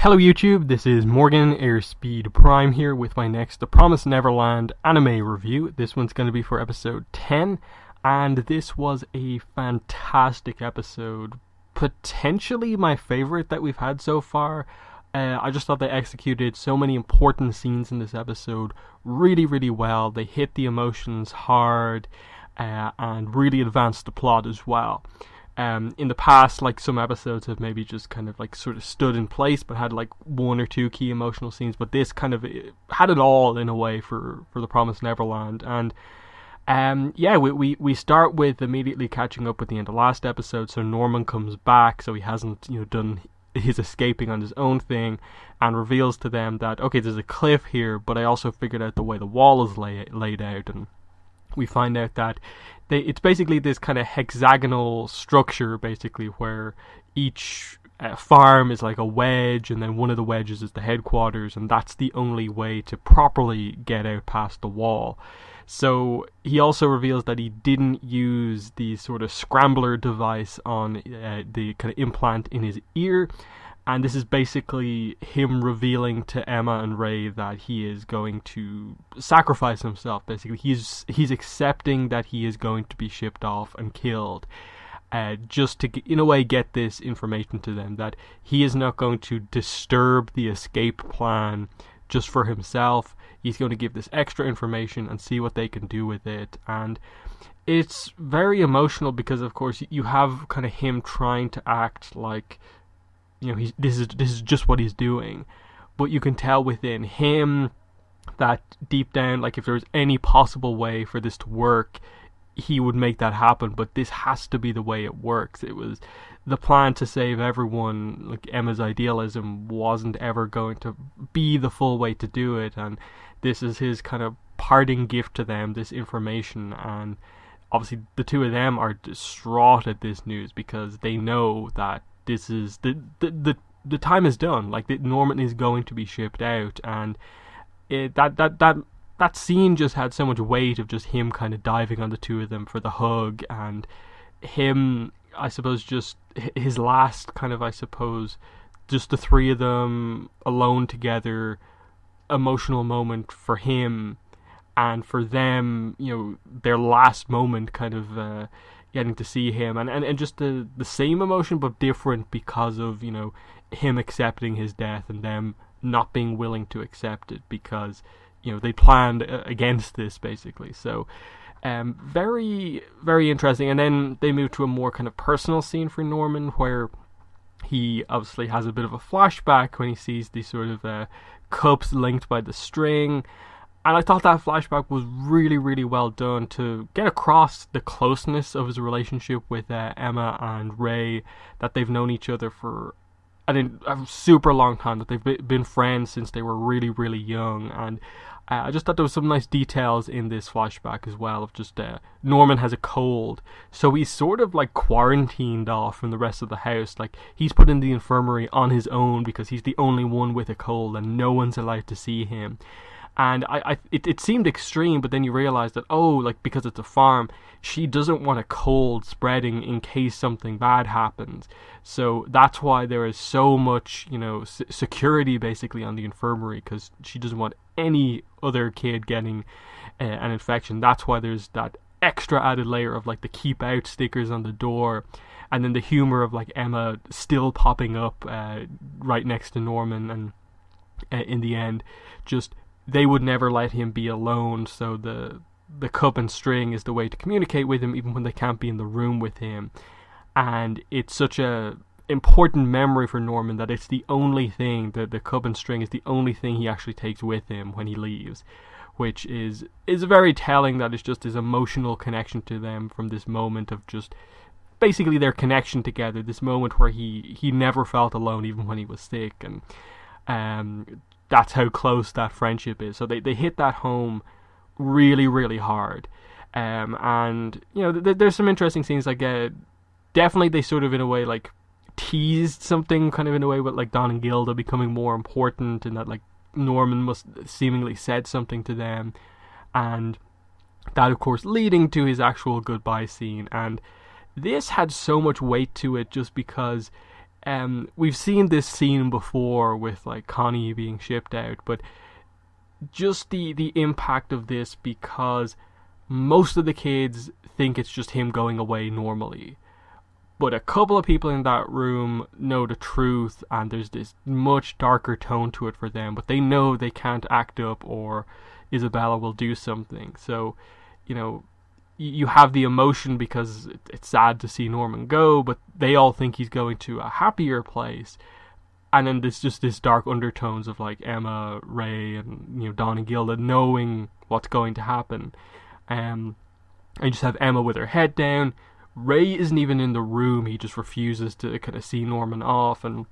Hello YouTube, this is Morgan Airspeed Prime here with my next The Promised Neverland anime review. This one's going to be for episode 10, and this was a fantastic episode. Potentially my favorite that we've had so far. I just thought they executed so many important scenes in this episode really well. They hit the emotions hard and really advanced the plot as well. In the past, like, some episodes have maybe just kind of like sort of stood in place but had like one or two key emotional scenes, but this kind of had it all in a way for the Promised Neverland. And we start with immediately catching up with the end of last episode. So Norman comes back, so he hasn't done his escaping on his own thing, and reveals to them that, okay, there's a cliff here, but I also figured out the way the wall is laid out. And we find out that it's basically this kind of hexagonal structure, basically, where each farm is like a wedge, and then one of the wedges is the headquarters, and that's the only way to properly get out past the wall. So he also reveals that he didn't use the sort of scrambler device on the kind of implant in his ear. And this is basically him revealing to Emma and Ray that he is going to sacrifice himself. Basically, he's accepting that he is going to be shipped off and killed, just to, in a way, get this information to them, that he is not going to disturb the escape plan just for himself. He's going to give this extra information and see what they can do with it. And it's very emotional because, of course, you have kind of him trying to act like, this is just what he's doing, but you can tell within him that deep down, like, if there's any possible way for this to work, he would make that happen. But this has to be the way it works. It was the plan to save everyone. Like, Emma's idealism wasn't ever going to be the full way to do it, and this is his kind of parting gift to them, this information. And obviously the two of them are distraught at this news because they know that this is the time is done. Like, Norman is going to be shipped out, and that scene just had so much weight of just him kind of diving on the two of them for the hug, and him, I suppose, just his last kind of, I suppose, just the three of them alone together, emotional moment for him, and for them, their last moment kind of getting to see him, and just the same emotion but different because of him accepting his death and them not being willing to accept it because they planned against this, basically. So very interesting. And then they move to a more kind of personal scene for Norman, where he obviously has a bit of a flashback when he sees these sort of cups linked by the string. And I thought that flashback was really well done to get across the closeness of his relationship with Emma and Ray, that they've known each other for a super long time, that they've been friends since they were really young. And I just thought there was some nice details in this flashback as well, of just Norman has a cold, so he's sort of like quarantined off from the rest of the house. Like, he's put in the infirmary on his own because he's the only one with a cold and no one's allowed to see him. And it seemed extreme, but then you realize that, because it's a farm, she doesn't want a cold spreading in case something bad happens. So that's why there is so much, security basically on the infirmary, because she doesn't want any other kid getting an infection. That's why there's that extra added layer of like the keep out stickers on the door, and then the humor of like Emma still popping up right next to Norman, and in the end, just, they would never let him be alone, so the cup and string is the way to communicate with him, even when they can't be in the room with him. And it's such a important memory for Norman that it's the only thing, the cup and string is the only thing he actually takes with him when he leaves, which is very telling, that it's just his emotional connection to them from this moment of just basically their connection together, this moment where he never felt alone even when he was sick. And that's how close that friendship is. So they hit that home really hard. And there's some interesting scenes, like definitely they sort of in a way like teased something kind of in a way with like Don and Gilda becoming more important, and that like Norman must seemingly said something to them, and that of course leading to his actual goodbye scene. And this had so much weight to it just because we've seen this scene before with like Connie being shipped out, but just the impact of this, because most of the kids think it's just him going away normally. But a couple of people in that room know the truth, and there's this much darker tone to it for them, but they know they can't act up or Isabella will do something. So, you have the emotion because it's sad to see Norman go, but they all think he's going to a happier place. And then there's just this dark undertones of like Emma, Ray, and Don and Gilda knowing what's going to happen. And you just have Emma with her head down. Ray isn't even in the room. He just refuses to kind of see Norman off, and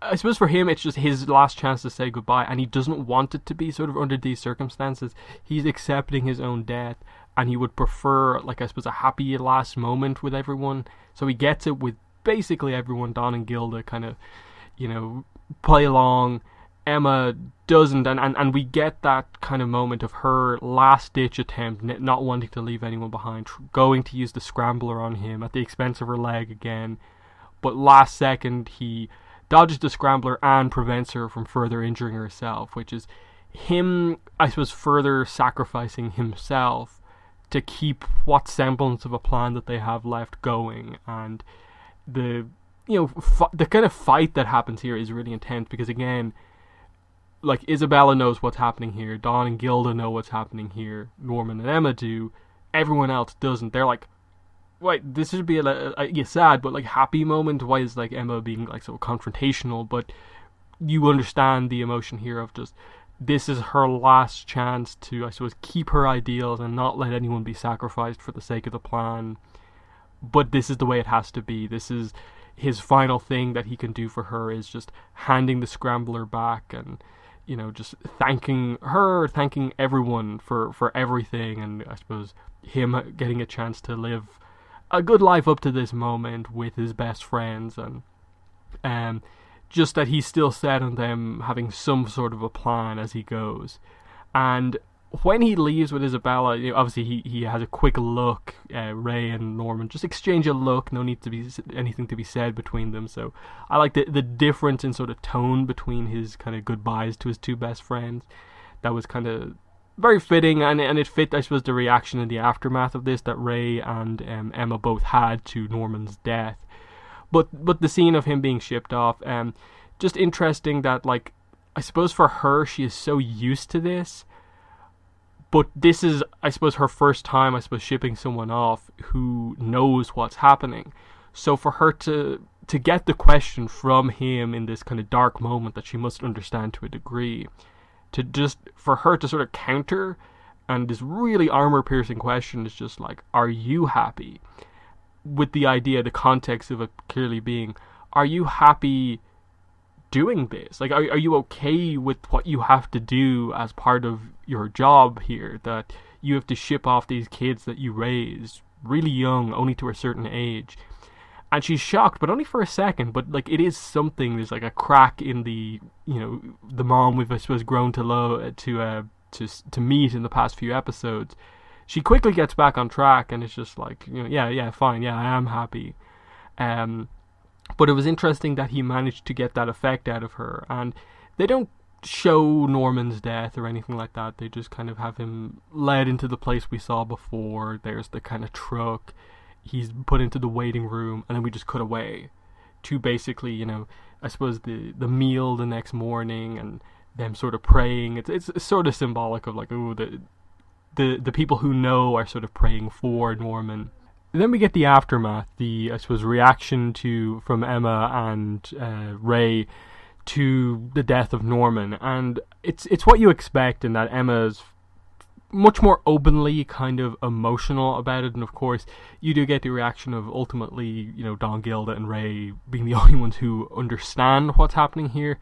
I suppose for him it's just his last chance to say goodbye, and he doesn't want it to be sort of under these circumstances. He's accepting his own death, and he would prefer, like, I suppose, a happy last moment with everyone. So he gets it with basically everyone. Don and Gilda kind of, play along. Emma doesn't, and we get that kind of moment of her last-ditch attempt, not wanting to leave anyone behind, going to use the scrambler on him at the expense of her leg again, but last second he dodges the scrambler and prevents her from further injuring herself, which is him, I suppose, further sacrificing himself to keep what semblance of a plan that they have left going. And the kind of fight that happens here is really intense, because again, like, Isabella knows what's happening here, Don and Gilda know what's happening here, Norman and Emma do, everyone else doesn't. They're like, wait, this should be a sad but like happy moment. Why is like Emma being like so confrontational? But you understand the emotion here of just, this is her last chance to, I suppose, keep her ideals and not let anyone be sacrificed for the sake of the plan. But this is the way it has to be. This is his final thing that he can do for her, is just handing the scrambler back and just thanking her, thanking everyone for everything, and I suppose him getting a chance to live a good life up to this moment with his best friends, and just that he's still set on them having some sort of a plan as he goes. And when he leaves with Isabella, obviously he has a quick look. Ray and Norman just exchange a look. No need to be anything to be said between them. So I like the difference in sort of tone between his kind of goodbyes to his two best friends. That was kind of very fitting, and it fit, I suppose, the reaction in the aftermath of this that Ray and Emma both had to Norman's death. But the scene of him being shipped off, just interesting that, like, I suppose for her, she is so used to this. But this is, I suppose, her first time, I suppose, shipping someone off who knows what's happening. So for her to get the question from him in this kind of dark moment that she must understand to a degree, for her to sort of counter, and this really armor-piercing question is just like, are you happy? With the idea, the context of it clearly being, are you happy doing this? Like, are you okay with what you have to do as part of your job here, that you have to ship off these kids that you raised really young, only to a certain age? And she's shocked, but only for a second. But like, it is something. There's like a crack in the the mom we've, I suppose, grown to love, to meet in the past few episodes. She quickly gets back on track, and it's just like, yeah, fine, yeah, I am happy. But it was interesting that he managed to get that effect out of her, and they don't show Norman's death or anything like that. They just kind of have him led into the place we saw before. There's the kind of truck. He's put into the waiting room, and then we just cut away to basically, I suppose the meal the next morning, and them sort of praying. It's sort of symbolic of like, the people who know are sort of praying for Norman. And then we get the aftermath, I suppose, reaction from Emma and Ray to the death of Norman, and it's what you expect in that Emma's much more openly kind of emotional about it, and of course you do get the reaction of ultimately, Don, Gilda and Ray being the only ones who understand what's happening here,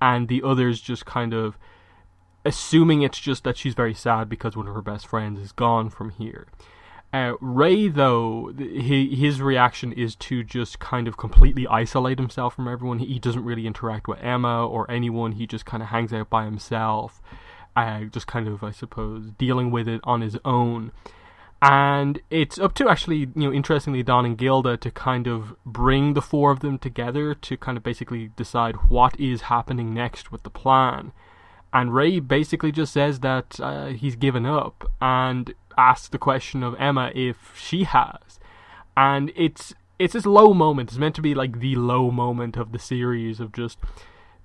and the others just kind of assuming it's just that she's very sad because one of her best friends is gone from here. Ray, though, his reaction is to just kind of completely isolate himself from everyone. He doesn't really interact with Emma or anyone. He just kind of hangs out by himself, just kind of, I suppose, dealing with it on his own. And it's up to actually, interestingly, Don and Gilda to kind of bring the four of them together to kind of basically decide what is happening next with the plan. And Ray basically just says that he's given up and asks the question of Emma if she has. And it's this low moment. It's meant to be like the low moment of the series, of just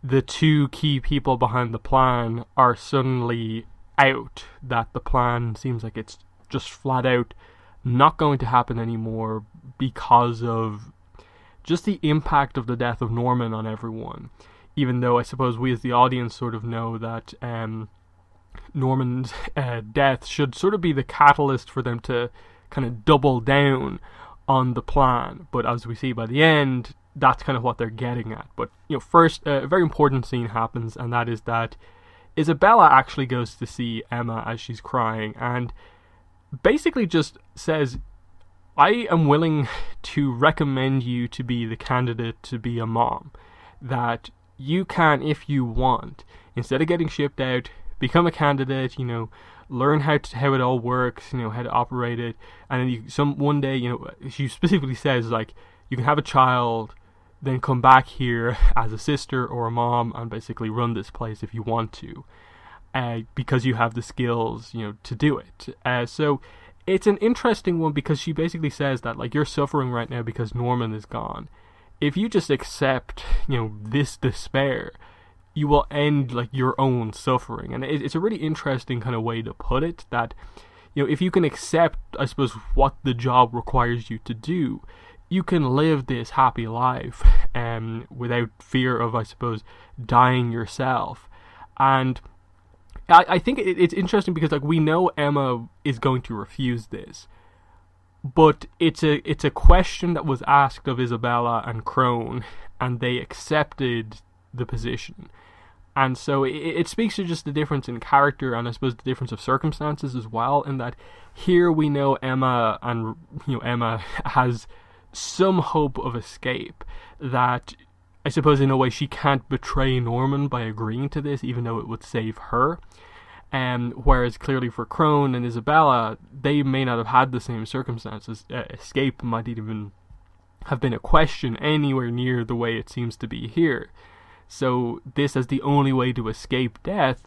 the two key people behind the plan are suddenly out. That the plan seems like it's just flat out not going to happen anymore because of just the impact of the death of Norman on everyone. Even though I suppose we as the audience sort of know that Norman's death should sort of be the catalyst for them to kind of double down on the plan. But as we see by the end, that's kind of what they're getting at. But first, a very important scene happens, and that is that Isabella actually goes to see Emma as she's crying, and basically just says, I am willing to recommend you to be the candidate to be a mom. That you can, if you want, instead of getting shipped out, become a candidate, learn how it all works, how to operate it, and then one day, she specifically says, like, you can have a child, then come back here as a sister or a mom and basically run this place if you want to. Because you have the skills, to do it. So it's an interesting one because she basically says that, like, you're suffering right now because Norman is gone. If you just accept, this despair, you will end, like, your own suffering. And it's a really interesting kind of way to put it, that, if you can accept, I suppose, what the job requires you to do, you can live this happy life without fear of, I suppose, dying yourself. And I think it's interesting because, like, we know Emma is going to refuse this, but it's a question that was asked of Isabella and Crone, and they accepted the position. And so it speaks to just the difference in character, and I suppose the difference of circumstances as well, in that here we know Emma, and Emma has some hope of escape, that I suppose in a way she can't betray Norman by agreeing to this, even though it would save her. Whereas clearly for Crone and Isabella, they may not have had the same circumstances. Escape might even have been a question anywhere near the way it seems to be here. So this as the only way to escape death,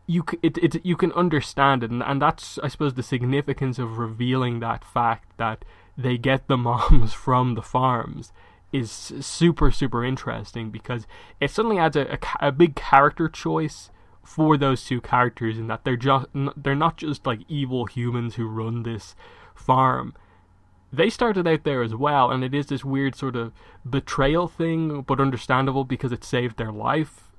you can understand it, and that's, I suppose, the significance of revealing that fact that they get the moms from the farms is super, super interesting, because it suddenly adds a big character choice for those two characters, in that they're not just like evil humans who run this farm. They started out there as well, and it is this weird sort of betrayal thing, but understandable because it saved their life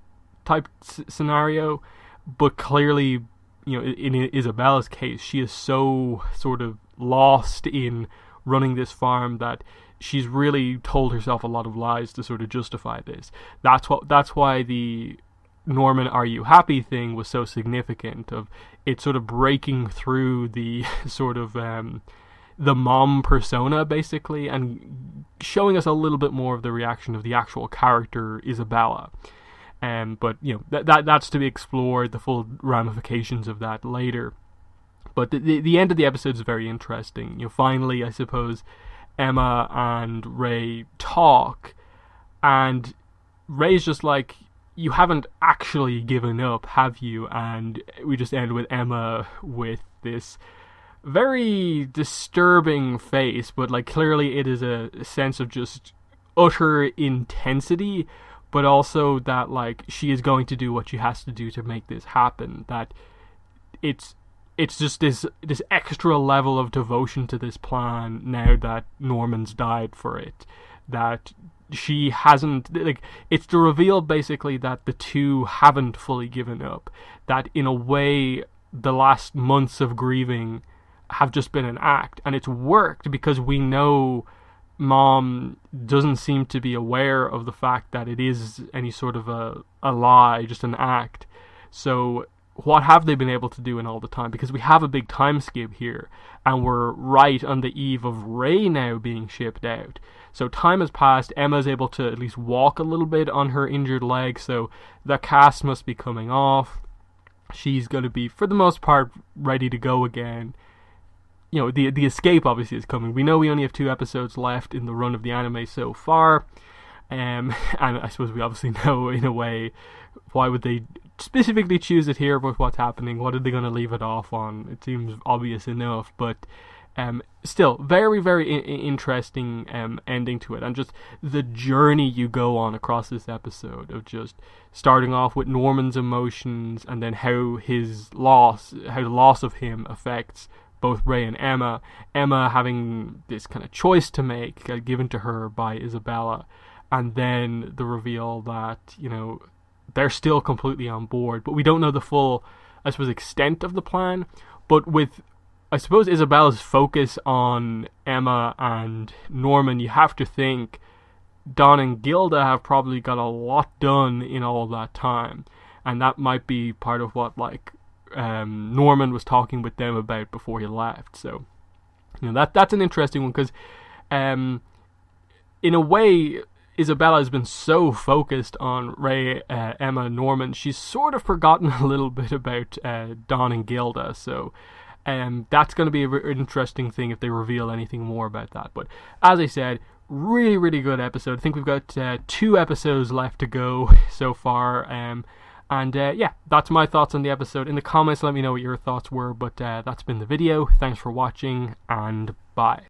type scenario. But clearly, in Isabella's case, she is so sort of lost in running this farm that she's really told herself a lot of lies to sort of justify this. That's why the Norman, are you happy thing was so significant, of it sort of breaking through the sort of the mom persona, basically, and showing us a little bit more of the reaction of the actual character Isabella. But that's to be explored, the full ramifications of that later. But the end of the episode is very interesting. Finally, I suppose, Emma and Ray talk, and Ray's just like, you haven't actually given up, have you? And we just end with Emma with this very disturbing face, but like clearly it is a sense of just utter intensity, but also that like she is going to do what she has to do to make this happen. That it's just this extra level of devotion to this plan now that Norman's died for it, that she hasn't, like, it's the reveal basically that the two haven't fully given up, that in a way the last months of grieving have just been an act, and it's worked because we know Mom doesn't seem to be aware of the fact that it is any sort of a lie, just an act. So what have they been able to do in all the time? Because we have a big time skip here, and we're right on the eve of Ray now being shipped out. So time has passed, Emma's able to at least walk a little bit on her injured leg, so the cast must be coming off. She's going to be, for the most part, ready to go again. the escape obviously is coming. We know we only have 2 episodes left in the run of the anime so far, and I suppose we obviously know in a way why would they specifically choose it here with what's happening. What are they going to leave it off on? It seems obvious enough, but still very, very interesting ending to it, and just the journey you go on across this episode of just starting off with Norman's emotions, and then how the loss of him affects both Ray and Emma. Emma having this kind of choice to make given to her by Isabella, and then the reveal that they're still completely on board, but we don't know the full, I suppose, extent of the plan. But with, I suppose, Isabella's focus on Emma and Norman, you have to think Don and Gilda have probably got a lot done in all that time, and that might be part of what Norman was talking with them about before he left. So that's an interesting one, because in a way Isabella has been so focused on Ray, Emma, and Norman, she's sort of forgotten a little bit about Don and Gilda. So that's going to be an interesting thing if they reveal anything more about that. But as I said, really, really good episode. I think we've got 2 episodes left to go so far. And that's my thoughts on the episode. In the comments, let me know what your thoughts were. But that's been the video. Thanks for watching, and bye.